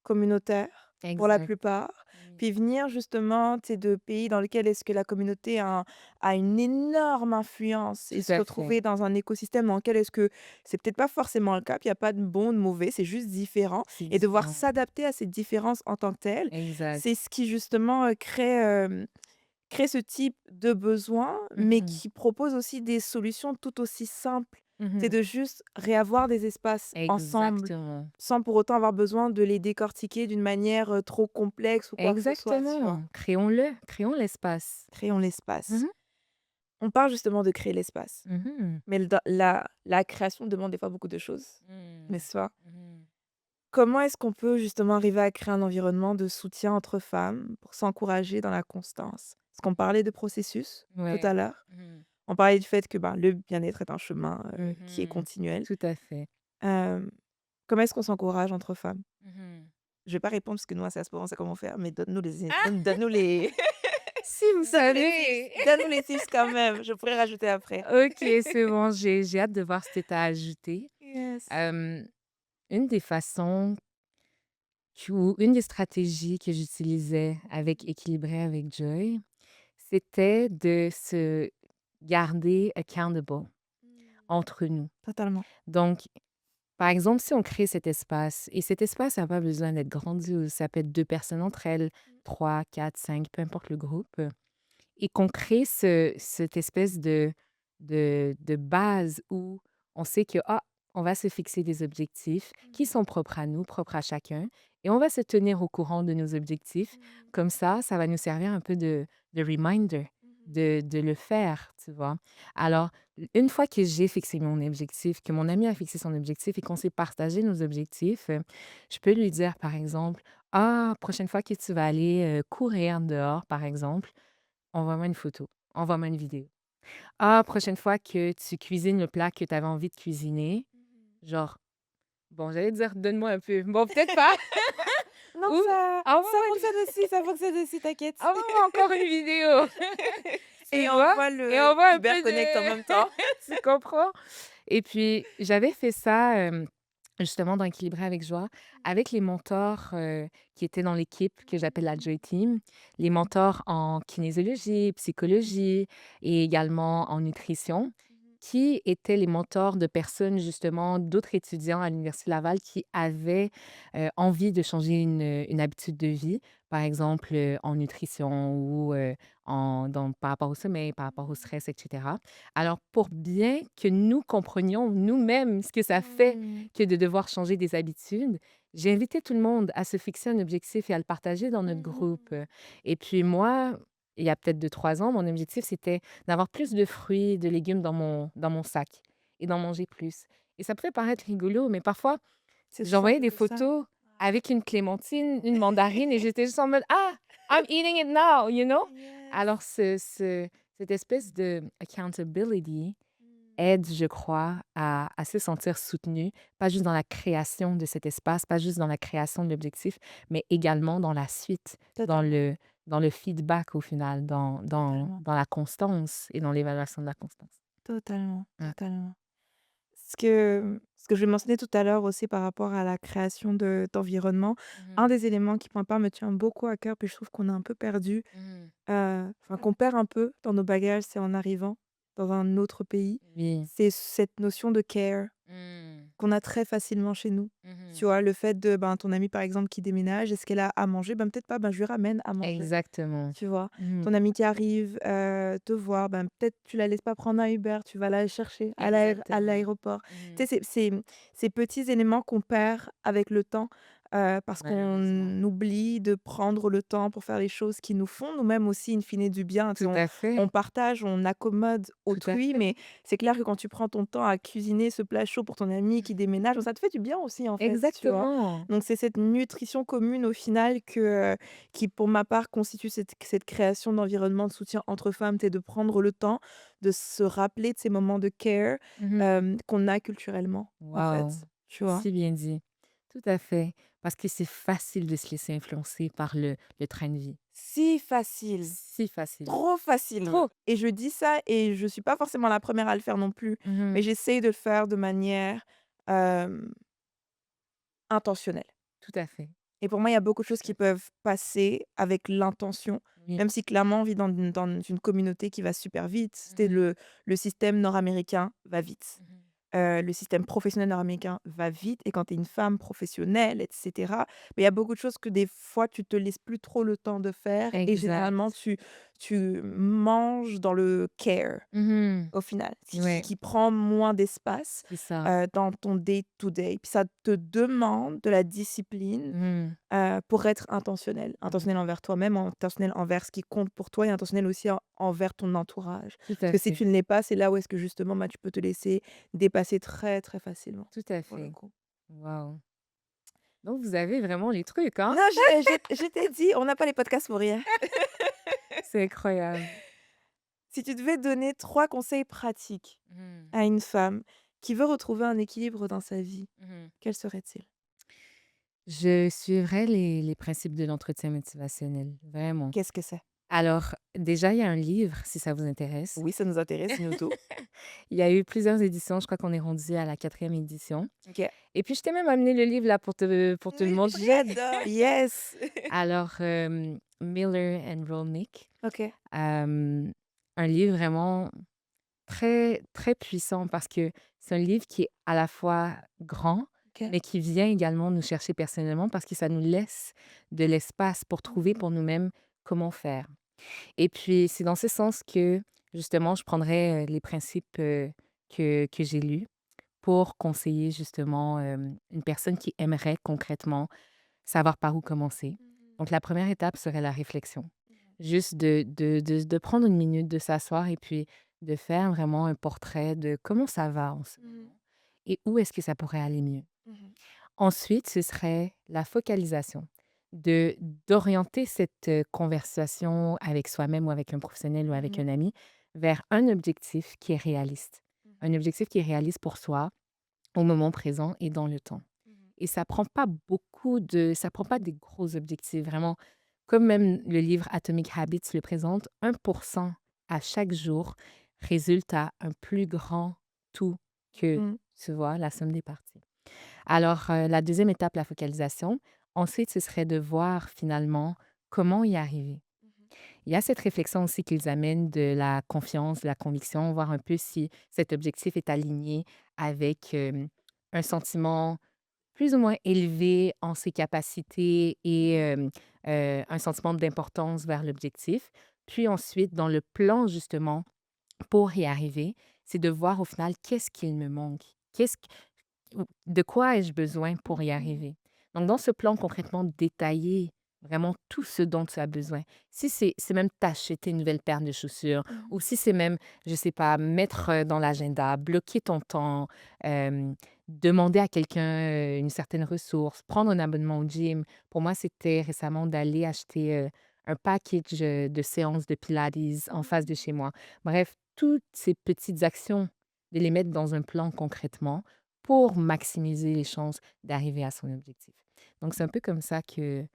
communautaires pour la Exact, plupart. oui. Puis venir justement, tu sais, de pays dans lesquels est-ce que la communauté a une énorme influence et Tout se à fait, retrouver dans un écosystème dans lequel est-ce que c'est peut-être pas forcément le cas, puis il y a pas de bon, de mauvais, c'est juste différent c'est et devoir différent. s'adapter à cette différence en tant que telle, Exact. c'est ce qui justement, crée ce type de besoin, mais Mmh qui propose aussi des solutions tout aussi simples. C'est mh. de juste réavoir des espaces ensemble, Exactement, sans pour autant avoir besoin de les décortiquer d'une manière, trop complexe ou quoi que ce soit, tu vois? exactement. Créons-le, créons l'espace. Créons Mmh l'espace. mh. On parle justement de créer l'espace, Mmh mais le la création demande des fois beaucoup de choses, Mmh. n'est-ce pas? Mmh. Comment est-ce qu'on peut justement arriver à créer un environnement de soutien entre femmes pour s'encourager dans la constance? Parce qu'on parlait de processus tout Ouais. à l'heure. Mmh. on parlait du fait que, ben, le bien-être est un chemin, qui est Mhm. continuel. Tout à fait. Hem, comment est-ce qu'on s'encourage entre femmes? Mhm. Je vais pas répondre parce que nous, à Saspora, on sait comment faire, mais Ah, donne-nous les si vous savez. donne-nous les tips quand même, je pourrais rajouter après. OK, c'est bon, j'ai hâte de voir ce que tu as ajouté. Yes. Hem, une des façons ou une des stratégies que j'utilisais avec Équilibré avec Joy, c'était de se garder accountable Mmh. entre nous. Totalement. Donc, par exemple, si on crée cet espace, et cet espace n'a pas besoin d'être grandiose, ça peut être 2 personnes entre elles, 3, 4, 5, peu importe le groupe, et qu'on crée cette espèce de base où on sait que, ah, on va se fixer des objectifs qui Mmh. sont propres à nous, propres à chacun, et on va se tenir au courant de nos objectifs. Mmh. Comme ça va nous servir un peu de reminder Mmh. de le faire, tu vois? Alors, une fois que j'ai fixé mon objectif, que mon ami a fixé son objectif et qu'on s'est partagé nos objectifs, je peux lui dire, par exemple: «Ah, prochaine fois que tu vas aller, courir dehors, par exemple, envoie-moi une photo, envoie-moi une vidéo. Ah, prochaine fois que tu cuisines le plat que tu avais envie de cuisiner, Mmh. genre, bon, j'allais dire donne-moi un peu. Bon, peut-être pas. Non, Ou ça envoie-moi fonctionne aussi, ça fonctionne aussi, t'inquiète. envoie-moi encore une vidéo. Et Tu on vois? voit Et le envoie un peu cyberconnect en de. même temps. Tu comprends? Et puis, j'avais fait ça, justement, dans Équilibrer avec joie, avec les mentors qui étaient dans l'équipe que j'appelle la Joy Team, les mentors en kinésiologie, psychologie et également en nutrition, Mmh. qui étaient les mentors de personnes, justement, d'autres étudiants à l'Université Laval qui avaient envie de changer une habitude de vie, par exemple en nutrition ou par rapport au sommeil, par rapport au stress, etc. Alors, pour bien que nous comprenions nous-mêmes ce que ça fait Mmh. que de devoir changer des habitudes, j'ai invité tout le monde à se fixer un objectif et à le partager dans notre groupe. Mmh. Et puis moi, il y a peut-être 2, 3 ans, mon objectif, c'était d'avoir plus de fruits et de légumes dans mon sac et d'en manger plus. Et ça peut paraître rigolo, mais parfois, C'est j'envoyais des simple ça. photos avec une clémentine, une mandarine et j'étais juste en mode: «Ah, I'm eating it now», you know? Yes. Alors cette espèce de accountability Mmh. aide, je crois, à se sentir soutenu, pas juste dans la création de cet espace, pas juste dans la création de l'objectif, mais également dans la suite, dans Totalement, le feedback au final, totalement, dans la constance et dans l'évaluation de la constance. totalement, Ouais. totalement. Ce que je mentionnais tout à l'heure aussi par rapport à la création d'environnement, un Mmh. des éléments qui, pour ma part, me tient beaucoup à cœur, puis je trouve qu'on a un peu perdu, Mmh. enfin qu'on perd un peu dans nos bagages, c'est en arrivant dans un autre pays, Oui. c'est cette notion de care. Mmh. Qu'on a très facilement chez nous. Tu Mmh. vois? Le fait de, ben, ton amie, par exemple, qui déménage, est-ce qu'elle a à manger? Ben, peut-être pas, ben, je lui ramène à manger, Exactement. tu vois? Mmh. Ton amie qui arrive, te voir, ben, peut-être tu la laisses pas prendre un Uber, tu vas la chercher à Exactement. l'aéroport. Tu sais, Mmh. ces petits éléments qu'on perd avec le temps, parce Malheureusement. qu'on oublie de prendre le temps pour faire les choses qui nous font nous-mêmes aussi in fine du bien. Tu sais, Tout à fait, on partage, on accommode tout à autrui, fait. mais c'est clair que quand tu prends ton temps à cuisiner ce plat chaud pour ton ami qui déménage, ça te fait du bien aussi, en fait, tu vois? Exactement. Donc c'est cette nutrition commune au final qui, pour ma part, constitue cette création d'environnement de soutien entre femmes. C'est de prendre le temps de se rappeler de ces moments de care, Mmh. qu'on a culturellement, en Waouh! fait, tu vois? Si bien dit. Tout à fait. Parce que c'est facile de se laisser influencer par le train de vie. Si facile, Si facile. trop facile Trop! et je dis ça et je suis pas forcément la première à le faire non plus, Mmh. mais j'essaye de le faire de manière, hem, intentionnelle. Tout à fait. Et pour moi, il y a beaucoup de choses Tout à qui fait. peuvent passer avec l'intention, Oui. même si clairement on vit dans une communauté qui va super vite. C'était Mmh. le système nord-américain va vite. Mmh. Le système professionnel nord-américain va vite et quand tu es une femme professionnelle et cetera, mais il y a beaucoup de choses que des fois tu te laisses plus trop le temps de faire et généralement Exact. tu manges dans le care. Mmh. Au final, qui Ouais, qui prend moins d'espace, c'est ça. dans ton day to day. Puis ça te demande de la discipline, Mmh. pour être intentionnel. Mmh. Intentionnel envers toi-même, intentionnel envers ce qui compte pour toi et intentionnel aussi envers ton entourage. Tout Parce à que si fait. tu ne l'es pas, c'est là où est-ce que justement, bah, tu peux te laisser dépasser très, très facilement, Tout à pour le fait. coup. Waouh! Donc vous avez vraiment les trucs, hein? Non, je t'ai dit, on n'a pas les podcasts pour rien. C'est incroyable. Si tu devais donner 3 conseils pratiques Mmh. à une femme qui veut retrouver un équilibre dans sa vie, Mmh. quels seraient-ils? Je suivrais les principes de l'entretien motivationnel, vraiment. Qu'est-ce que c'est? Alors, déjà, il y a un livre, si ça vous intéresse. Oui, ça nous intéresse, dis-nous tout. Il y a eu plusieurs éditions, je crois qu'on est rendu à la quatrième édition. OK. Et puis, je t'ai même amené le livre là pour te le Oui, montrer. j'adore, yes! Alors, Miller and Rolnick, OK. euh, un livre vraiment très, très puissant parce que c'est un livre qui est à la fois grand, OK. mais qui vient également nous chercher personnellement parce que ça nous laisse de l'espace pour trouver Mmh. pour nous-mêmes comment faire. Et puis, c'est dans ce sens que, justement, je prendrais les principes que j'ai lus pour conseiller, justement, une personne qui aimerait concrètement savoir par où commencer. Mmh. Donc, la première étape serait la réflexion. Mmh. Juste de prendre une minute, de s'asseoir et puis de faire vraiment un portrait de comment ça va en ce Mmh. moment et où est-ce que ça pourrait aller mieux. Mmh. Ensuite, ce serait la focalisation, d'orienter cette conversation avec soi-même ou avec un professionnel ou avec Mmh. un ami vers un objectif qui est réaliste. Mmh. Un objectif qui est réaliste pour soi, au moment présent et dans le temps. Mmh. Et ça prend pas des gros objectifs, vraiment. Comme même le livre Atomic Habits le présente, 1% à chaque jour résulte à un plus grand tout que, Mmh. tu vois, la somme des parties. Alors, la deuxième étape, la focalisation. Ensuite, ce serait de voir finalement comment y arriver. Mmh. Il y a cette réflexion aussi qu'ils amènent de la confiance, de la conviction, voir un peu si cet objectif est aligné avec un sentiment plus ou moins élevé en ses capacités et un sentiment d'importance vers l'objectif. Puis ensuite, dans le plan justement pour y arriver, c'est de voir au final qu'est-ce qu'il me manque, de quoi ai-je besoin pour y Mmh. arriver. Donc dans ce plan concrètement détaillé, vraiment tout ce dont tu as besoin. Si c'est même t'acheter une nouvelle paire de chaussures Mmh. ou si c'est même, je sais pas, mettre dans l'agenda, bloquer ton temps, euh, demander à quelqu'un une certaine ressource, prendre un abonnement au gym. Pour moi, c'était récemment d'aller acheter un package de séances de Pilates en face de chez moi. Bref, toutes ces petites actions, de les mettre dans un plan concrètement pour maximiser les chances d'arriver à son objectif. Donc c'est un peu comme ça que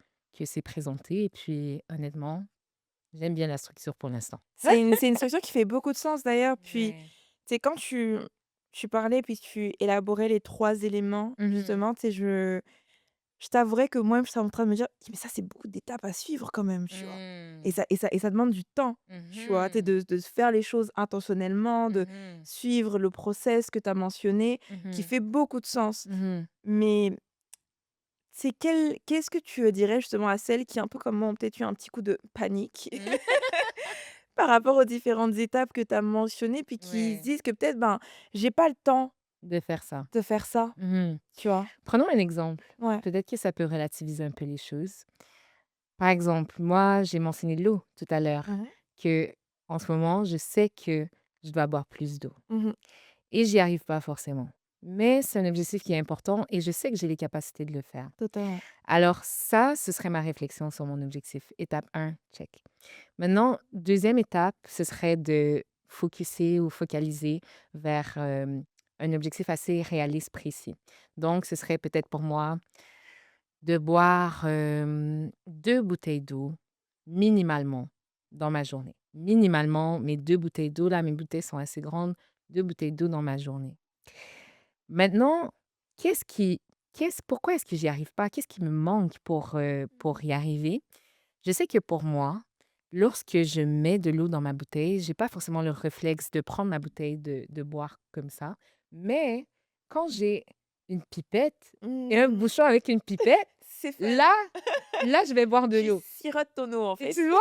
c'est présenté et puis honnêtement, j'aime bien la structure pour l'instant. C'est une structure qui fait beaucoup de sens d'ailleurs. Puis, Ouais. tu sais, quand tu parlais, puis tu élaborais les 3 éléments, Mhm. justement, tu sais, je t'avouerais que moi, j'étais en train de me dire: «Mais ça, c'est beaucoup d'étapes à suivre quand même», tu vois? Et Mm. ça demande du temps, tu vois? Tu sais, Mhm. de faire les choses intentionnellement, de Mhm. suivre le process que tu as mentionné, qui Mhm. fait beaucoup de sens. Mhm. Mais c'est qu'est-ce que tu, dirais justement à celles qui, un peu comme moi, ont peut-être eu un petit coup de panique Mhm. par rapport aux différentes étapes que tu as mentionnées, puis qui se Ouais, disent que peut-être, ben, j'ai pas le temps de faire ça. de faire ça, Mhm. tu vois? Prenons un exemple. Ouais. Peut-être que ça peut relativiser un peu les choses. Par exemple, moi, j'ai mentionné l'eau tout à l'heure, Mmh. que en ce moment, je sais que je dois boire plus d'eau. Mmh. Et j'y arrive pas forcément. Mais c'est un objectif qui est important et je sais que j'ai les capacités de le faire. Totalement. Alors ça, ce serait ma réflexion sur mon objectif. Étape un, check. Maintenant, deuxième étape, ce serait de focuser ou focaliser vers un objectif assez réaliste, précis. Donc, ce serait peut-être pour moi de boire 2 bouteilles d'eau minimalement dans ma journée. Minimalement, mes 2 bouteilles d'eau, là, mes bouteilles sont assez grandes, 2 bouteilles d'eau dans ma journée. Maintenant, qu'est-ce qui pourquoi est-ce que j'y arrive pas? Qu'est-ce qui me manque pour y arriver? Je sais que pour moi, lorsque je mets de l'eau dans ma bouteille, j'ai pas forcément le réflexe de prendre ma bouteille de boire comme ça. Mais quand j'ai une pipette et un Mmh. bouchon avec une pipette, C'est fait. là là, je vais boire de Tu l'eau. sirotes ton eau, en Et fait. tu vois?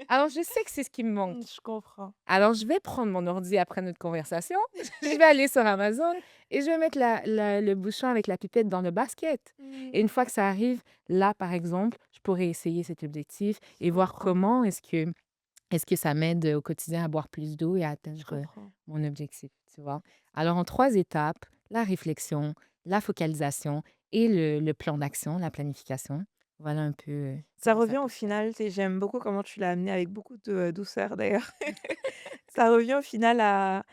Alors je sais que c'est ce qui me manque. Je comprends. Alors, je vais prendre mon ordi après notre conversation, je vais aller sur Amazon et je vais mettre le bouchon avec la pipette dans le basket. Et Mmh. une fois que ça arrive, là, par exemple, je pourrais essayer cet objectif Je et voir comprends, comment est-ce que ça m'aide au quotidien à boire plus d'eau et à je atteindre comprends. mon objectif, tu vois? Alors, en 3 étapes, la réflexion, la focalisation et le plan d'action, la planification. Voilà un peu Ça comment ça revient au peut se faire. final, j'aime beaucoup comment tu l'as amené avec beaucoup de douceur d'ailleurs. Ça revient au final à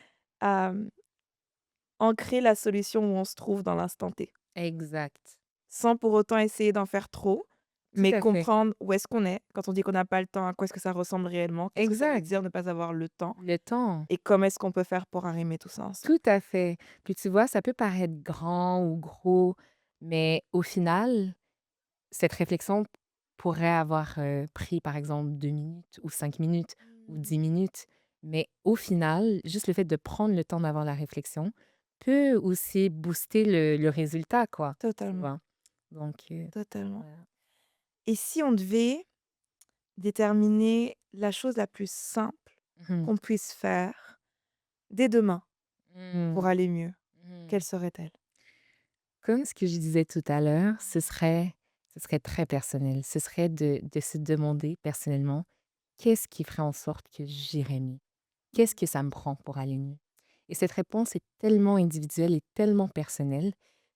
ancrer la solution où on se trouve dans l'instant T. Exact. Sans pour autant essayer d'en faire trop, Tout mais à fait. comprendre où est-ce qu'on est. Quand on dit qu'on n'a pas le temps, à quoi est-ce que ça ressemble réellement? Qu'est-ce que ça veut Exact. dire ne pas avoir le temps? Le temps. Et comment est-ce qu'on peut faire pour arrimer tout ça ensemble? Tout à fait. Puis tu vois, ça peut paraître grand ou gros, mais au final, cette réflexion pourrait avoir, pris, par exemple, 2 minutes ou 5 minutes ou 10 Mmh. minutes. Mais au final, juste le fait de prendre le temps d'avoir la réflexion peut aussi booster le résultat, quoi, tu Totalement, vois? Donc totalement. voilà. Et si on devait déterminer la chose la plus simple Mmh qu'on puisse faire dès demain Mmh. pour aller mieux, Mmh. quelle serait-elle? Comme ce que je disais tout à l'heure, ce serait très personnel. Ce serait de se demander personnellement: «Qu'est-ce qui ferait en sorte que j'irais mieux? Qu'est-ce que ça me prend pour aller mieux?» Et cette réponse est tellement individuelle et tellement personnelle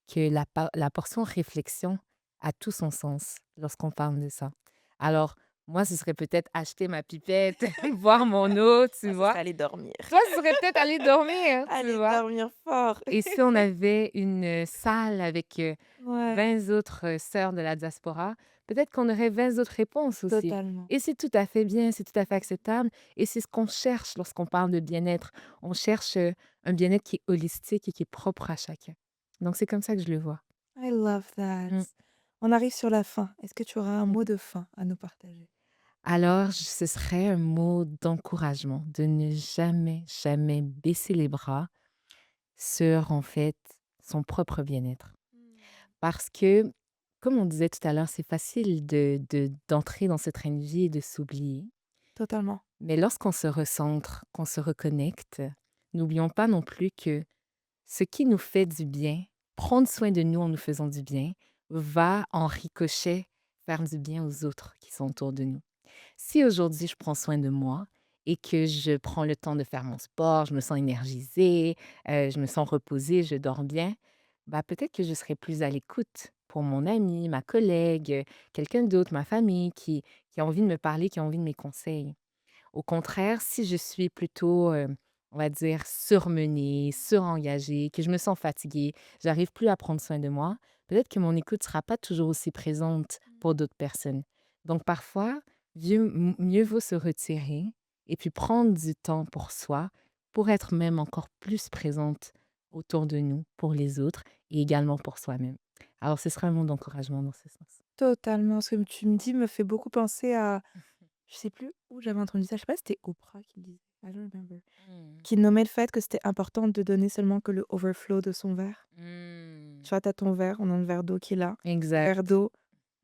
que la portion réflexion a tout son sens lorsqu'on parle de ça. Alors, moi, ce serait peut-être acheter ma pipette, boire mon eau, tu Moi, ce serait vois? aller dormir. Toi, ce serait peut-être aller dormir, tu Aller vois? dormir fort. Et si on avait une, salle avec, Ouais, 20 autres, sœurs de la diaspora, peut-être qu'on aurait 20 autres réponses aussi. totalement. Et c'est tout à fait bien, c'est tout à fait acceptable et c'est ce qu'on cherche lorsqu'on parle de bien-être. On cherche, un bien-être qui est holistique et qui est propre à chacun. Donc c'est comme ça que je le vois. I love that. Mmh. On arrive sur la fin. Est-ce que tu auras un Mmh. mot de fin à nous partager? Alors ce serait un mot d'encouragement, de ne jamais, jamais baisser les bras sur, en fait, son propre bien-être. Mmh. Parce que, comme on disait tout à l'heure, c'est facile d'entrer dans ce train de vie et de s'oublier. Totalement. Mais lorsqu'on se recentre, qu'on se reconnecte, n'oublions pas non plus que ce qui nous fait du bien, prendre soin de nous en nous faisant du bien, va en ricochet faire du bien aux autres qui sont autour de nous. Si aujourd'hui je prends soin de moi et que je prends le temps de faire mon sport, je me sens énergisée, je me sens reposée, je dors bien, bah, peut-être que je serai plus à l'écoute pour mon ami, ma collègue, quelqu'un d'autre, ma famille qui a envie de me parler, qui a envie de mes conseils. Au contraire, si je suis plutôt, on va dire, surmenée, surengagée, que je me sens fatiguée, j'arrive plus à prendre soin de moi, peut-être que mon écoute sera pas toujours aussi présente pour d'autres personnes. Donc parfois, mieux vaut se retirer et puis prendre du temps pour soi, pour être même encore plus présente autour de nous, pour les autres et également pour soi-même. Alors ce sera un mot d'encouragement dans ce sens. Totalement. Ce que tu me dis me fait beaucoup penser à je sais plus où j'avais entendu ça, je sais pas si c'était Oprah qui le disait, I don't remember. Mmh. Qui nommait le fait que c'était important de donner seulement que le overflow de son verre. Mmh. Tu vois, tu ton verre, on a un verre d'eau qui est là. Le verre Exact. d'eau,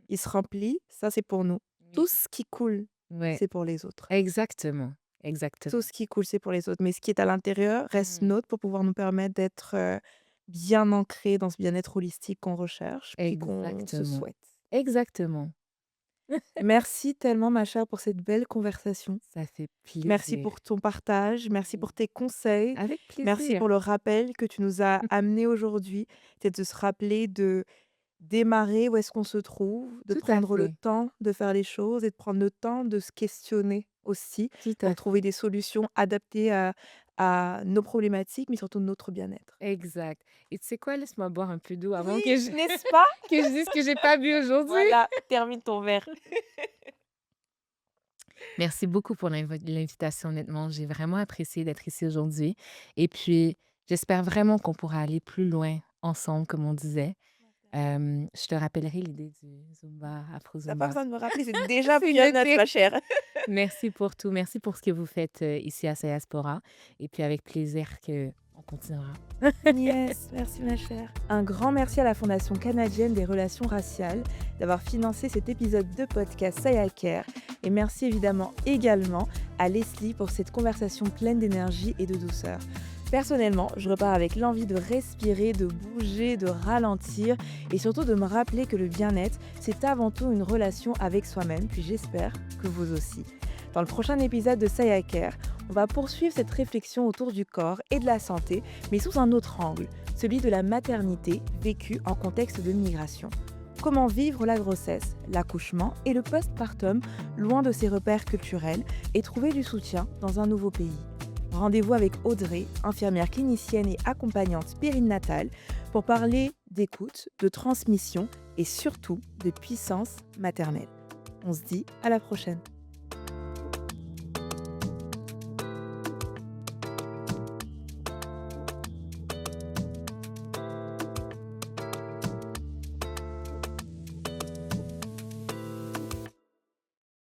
il se remplit, ça c'est pour nous. Tout Oui. ce qui coule, Ouais. c'est pour les autres. Exactement, Tout exactement. ce qui coule, c'est pour les autres. Mais ce qui est à l'intérieur reste Mmh. nôtre pour pouvoir nous permettre d'être, bien ancrés dans ce bien-être holistique qu'on recherche, puis qu'on se Exactement, souhaite. exactement. Merci tellement ma chère pour cette belle conversation. Ça fait Merci plaisir. pour ton partage, merci Oui, pour tes conseils, avec merci plaisir. pour le rappel que tu nous as amené aujourd'hui. C'est de se rappeler de démarrer où est-ce qu'on se trouve, de Tout à prendre le fait, temps de faire les choses et de prendre le temps de se questionner aussi tout à pour trouver fait. des solutions adaptées à nos problématiques, mais surtout notre bien-être. Exact. Et tu sais quoi? Laisse-moi boire un peu d'eau avant que Oui, je n'est-ce pas? que je dise que j'ai pas bu aujourd'hui. Voilà, termine ton verre. Merci beaucoup pour l'invitation, honnêtement. J'ai vraiment apprécié d'être ici aujourd'hui et puis j'espère vraiment qu'on pourra aller plus loin ensemble, comme on disait. Je te rappellerai l'idée du Zumba, Afro Tu pas Zumba. besoin de me rappeler, c'est déjà C'est pris en note, noté. ma chère. Merci pour tout. Merci pour ce que vous faites, ici à Diaspora et puis avec plaisir qu'on continuera. Yes, merci ma chère. Un grand merci à la Fondation canadienne des relations raciales d'avoir financé cet épisode de podcast Saya Care. Et merci évidemment également à Leslie pour cette conversation pleine d'énergie et de douceur. Personnellement, je repars avec l'envie de respirer, de bouger, de ralentir et surtout de me rappeler que le bien-être, c'est avant tout une relation avec soi-même, puis j'espère que vous aussi. Dans le prochain épisode de Saya Care, on va poursuivre cette réflexion autour du corps et de la santé, mais sous un autre angle, celui de la maternité vécue en contexte de migration. comment vivre la grossesse, l'accouchement et le postpartum loin de ses repères culturels et trouver du soutien dans un nouveau pays. Rendez-vous avec Audrey, infirmière clinicienne et accompagnante périnatale, pour parler d'écoute, de transmission et surtout de puissance maternelle. On se dit à la prochaine.